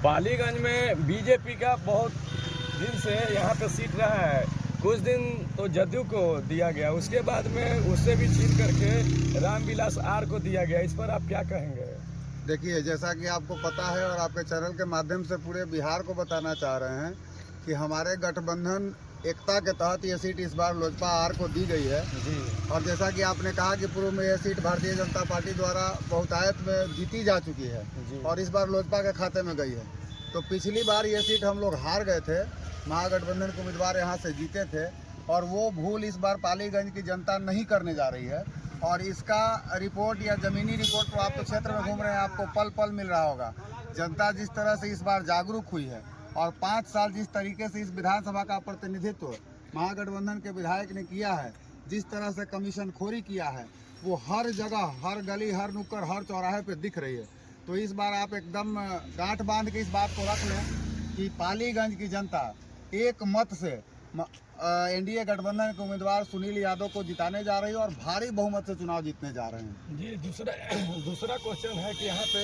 पालीगंज में बीजेपी का बहुत दिन से यहाँ पे सीट रहा है। कुछ दिन तो जदयू को दिया गया, उसके बाद में उससे भी छीन करके रामविलास आर को दिया गया। इस पर आप क्या कहेंगे? देखिए, जैसा कि आपको पता है और आपके चैनल के माध्यम से पूरे बिहार को बताना चाह रहे हैं कि हमारे गठबंधन एकता के तहत ये सीट इस बार लोजपा आर को दी गई है जी। और जैसा कि आपने कहा कि पूर्व में ये सीट भारतीय जनता पार्टी द्वारा बहुतायत में जीती जा चुकी है और इस बार लोजपा के खाते में गई है। तो पिछली बार ये सीट हम लोग हार गए थे, महागठबंधन के उम्मीदवार यहाँ से जीते थे और वो भूल इस बार पालीगंज की जनता नहीं करने जा रही है। और इसका रिपोर्ट या ज़मीनी रिपोर्ट तो आप तो क्षेत्र में घूम रहे हैं, आपको पल पल मिल रहा होगा। जनता जिस तरह से इस बार जागरूक हुई है और 5 साल जिस तरीके से इस विधानसभा का प्रतिनिधित्व महागठबंधन के विधायक ने किया है, जिस तरह से कमीशन खोरी किया है, वो हर जगह, हर गली, हर नुक्कड़, हर चौराहे पे दिख रही है। तो इस बार आप एकदम गांठ बांध के इस बात को रख लें कि पालीगंज की जनता एक मत से एनडीए गठबंधन के उम्मीदवार सुनील यादव को जिताने जा रही है और भारी बहुमत से चुनाव जीतने जा रहे हैं। जी, दूसरा क्वेश्चन है कि यहाँ पे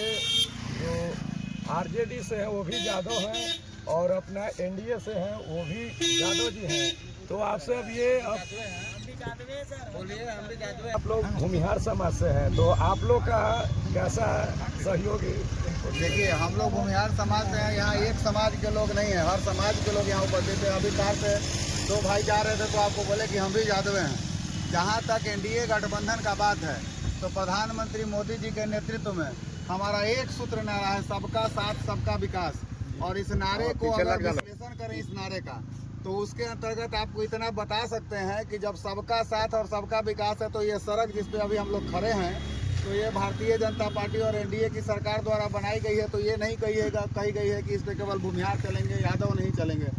जो आरजेडी से है वो भी यादव हैं और अपना एनडीए से है वो भी यादव जी हैं। तो आपसे अब ये आप लोग भूमिहार समाज से हैं, तो आप लोग का कैसा सहयोग? देखिए, हम लोग भूमिहार समाज से हैं, यहाँ एक समाज के लोग नहीं हैं, हर समाज के लोग यहाँ उपस्थित हैं। अभी कार से 2 भाई जा रहे थे तो आपको बोले कि हम भी यादव हैं। जहाँ तक एनडीए गठबंधन का बात है तो प्रधानमंत्री मोदी जी के नेतृत्व में हमारा एक सूत्र नारा है, सबका साथ सबका विकास। और इस नारे को अगर विश्लेषण करें इस नारे का, तो उसके अंतर्गत आपको इतना बता सकते हैं कि जब सबका साथ और सबका विकास है तो ये सड़क जिस पे अभी हम लोग खड़े हैं, तो ये भारतीय जनता पार्टी और एनडीए की सरकार द्वारा बनाई गई है। तो ये नहीं कही गई है कि इस पे केवल भूमिहार चलेंगे, यादव नहीं चलेंगे।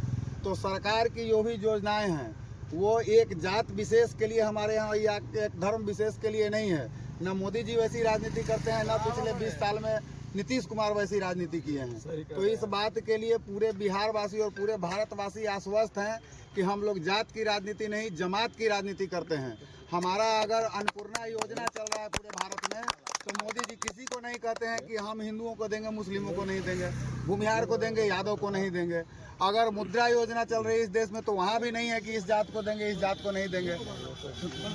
तो सरकार की जो भी योजनाएं हैं वो एक जात विशेष के लिए हमारे यहाँ या एक धर्म विशेष के लिए नहीं है। न मोदी जी वैसी राजनीति करते हैं, न पिछले 20 साल में नीतीश कुमार वैसी राजनीति किए हैं। तो इस बात के लिए पूरे बिहार वासी और पूरे भारतवासी आश्वस्त हैं कि हम लोग जात की राजनीति नहीं, जमात की राजनीति करते हैं। हमारा अगर अन्नपूर्णा योजना चल रहा है पूरे भारत में, तो मोदी जी किसी को नहीं कहते हैं कि हम हिंदुओं को देंगे, मुस्लिमों को नहीं देंगे, भूमिहार को देंगे, यादव को नहीं देंगे। अगर मुद्रा योजना चल रही है इस देश में, तो वहाँ भी नहीं है कि इस जात को देंगे, इस जात को नहीं देंगे।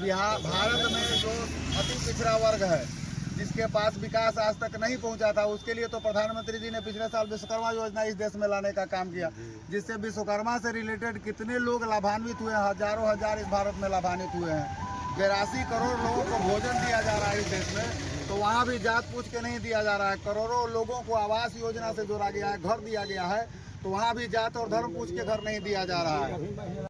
बिहार भारत में जो अति पिछड़ा वर्ग है, जिसके पास विकास आज तक नहीं पहुंचा था, उसके लिए तो प्रधानमंत्री जी ने पिछले साल विश्वकर्मा योजना इस देश में लाने का काम किया, जिससे विश्वकर्मा से रिलेटेड कितने लोग लाभान्वित हुए, हजारों हजार इस भारत में लाभान्वित हुए हैं। 82 करोड़ लोगों को भोजन दिया जा रहा है इस देश में, तो वहाँ भी जात पूछ के नहीं दिया जा रहा है। करोड़ों लोगों को आवास योजना से जोड़ा गया है, घर दिया गया है, तो वहाँ भी जात और धर्म पूछ के घर नहीं दिया जा रहा है।